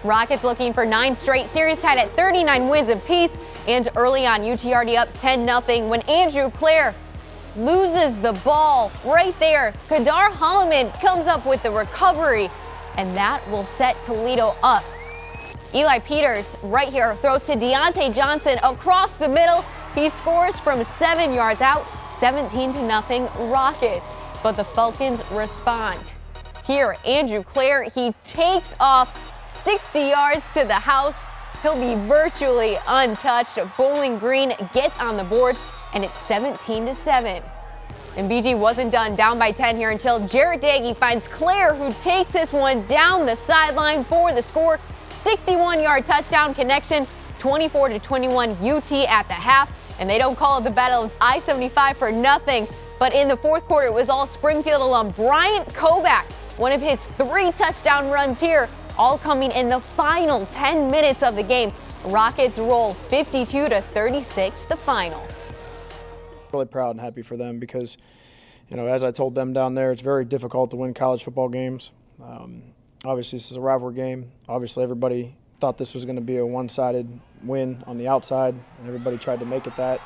Rockets looking for 9 straight series, tied at 39 wins apiece. And early on, UT already up 10-0 when Andrew Clare loses the ball right there. Kadar Holloman comes up with the recovery, and that will set Toledo up. Eli Peters right here throws to Deontay Johnson across the middle. He scores from 7 yards out, 17-0 Rockets. But the Falcons respond. Here, Andrew Clare, he takes off 60 yards to the house. He'll be virtually untouched. Bowling Green gets on the board, and it's 17-7. And BG wasn't done, down by 10 here until Jarrett Daggy finds Clare, who takes this one down the sideline for the score. 61-yard touchdown connection, 24-21 UT at the half. And they don't call it the Battle of I-75 for nothing. But in the fourth quarter, it was all Springfield alum Bryant Kovac, one of his 3 touchdown runs here, all coming in the final 10 minutes of the game. Rockets roll 52-36, the final. Really proud and happy for them because, you know, as I told them down there, it's very difficult to win college football games. Obviously, this is a rivalry game. Obviously, everybody thought this was going to be a one-sided win on the outside, and everybody tried to make it that.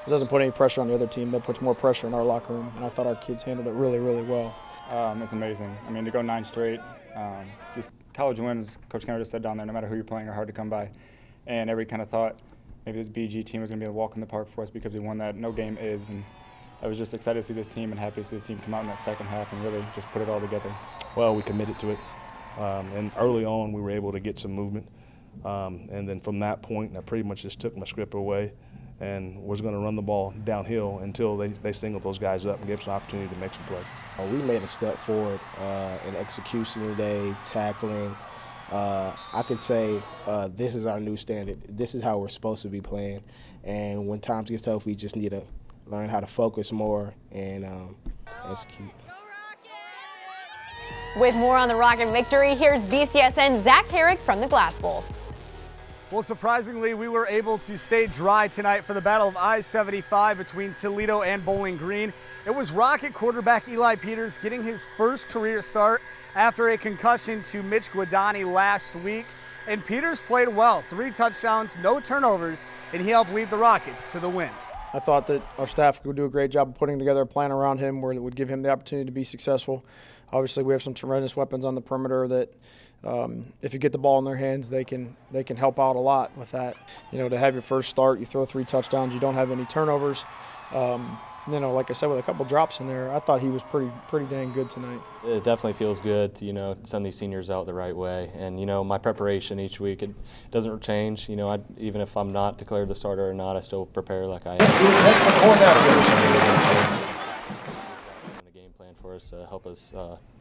It doesn't put any pressure on the other team. That puts more pressure in our locker room, and I thought our kids handled it really, really well. It's amazing. I mean, to go 9 straight, these college wins, Coach Kenner just said down there, no matter who you're playing, are hard to come by. And everybody kind of thought maybe this BG team was going to be a walk in the park for us because we won that. No game is. And I was just excited to see this team and happy to see this team come out in that second half and really just put it all together. Well, we committed to it. And early on, we were able to get some movement. And then from that point, I pretty much just took my script away and was going to run the ball downhill until they singled those guys up and gave us an opportunity to make some plays. We made a step forward in execution today, tackling. I could say this is our new standard. This is how we're supposed to be playing. And when times get tough, we just need to learn how to focus more and execute. With more on the Rocket victory, here's BCSN Zach Herrick from the Glass Bowl. Well, surprisingly, we were able to stay dry tonight for the Battle of I-75 between Toledo and Bowling Green. It was Rocket quarterback Eli Peters getting his first career start after a concussion to Mitch Guadani last week. And Peters played well, 3 touchdowns, no turnovers, and he helped lead the Rockets to the win. I thought that our staff would do a great job of putting together a plan around him where it would give him the opportunity to be successful. Obviously, we have some tremendous weapons on the perimeter that if you get the ball in their hands, they can help out a lot with that. You know, to have your first start, you throw 3 touchdowns, you don't have any turnovers. You know, like I said, with a couple drops in there, I thought he was pretty dang good tonight. It definitely feels good to, you know, send these seniors out the right way. And, you know, my preparation each week, it doesn't change. You know, even if I'm not declared the starter or not, I still prepare like I am. A game plan for us to help us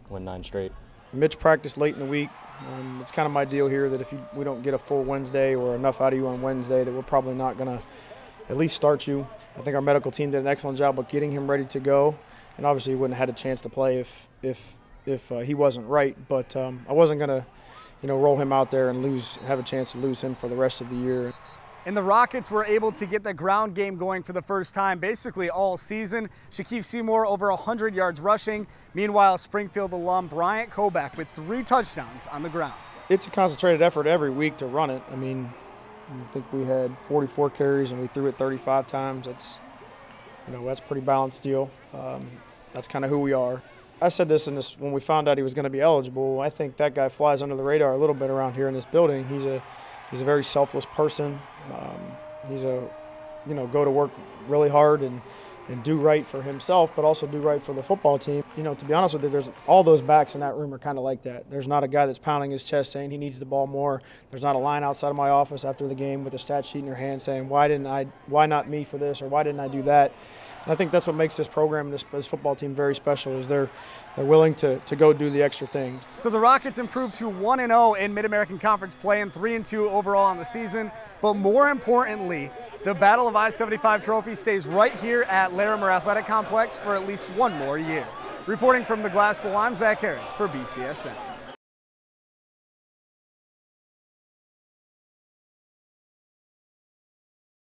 win 9 straight. Mitch practiced late in the week. It's kind of my deal here that if we don't get a full Wednesday or enough out of you on Wednesday, that we're probably not going to at least start you. I think our medical team did an excellent job of getting him ready to go, and obviously he wouldn't have had a chance to play if he wasn't right. But I wasn't going to, you know, roll him out there and have a chance to lose him for the rest of the year. And the Rockets were able to get the ground game going for the first time basically all season. Shaquille Seymour over 100 yards rushing. Meanwhile, Springfield alum Bryant Kovac with 3 touchdowns on the ground. It's a concentrated effort every week to run it. I mean, I think we had 44 carries and we threw it 35 times. That's a pretty balanced deal. That's kind of who we are. I said this when we found out he was going to be eligible. I think that guy flies under the radar a little bit around here in this building. He's a very selfless person. He's go to work really hard and do right for himself, but also do right for the football team. You know, to be honest with you, there's all those backs in that room are kind of like that. There's not a guy that's pounding his chest saying he needs the ball more. There's not a line outside of my office after the game with a stat sheet in their hand saying, why not me for this, or why didn't I do that? And I think that's what makes this program and this football team very special, is they're willing to go do the extra things. So the Rockets improved to 1-0 in Mid-American Conference play and 3-2 overall on the season. But more importantly, the Battle of I-75 trophy stays right here at Larimer Athletic Complex for at least 1 more year. Reporting from the Glass Bowl, I'm Zach Herrick for BCSN.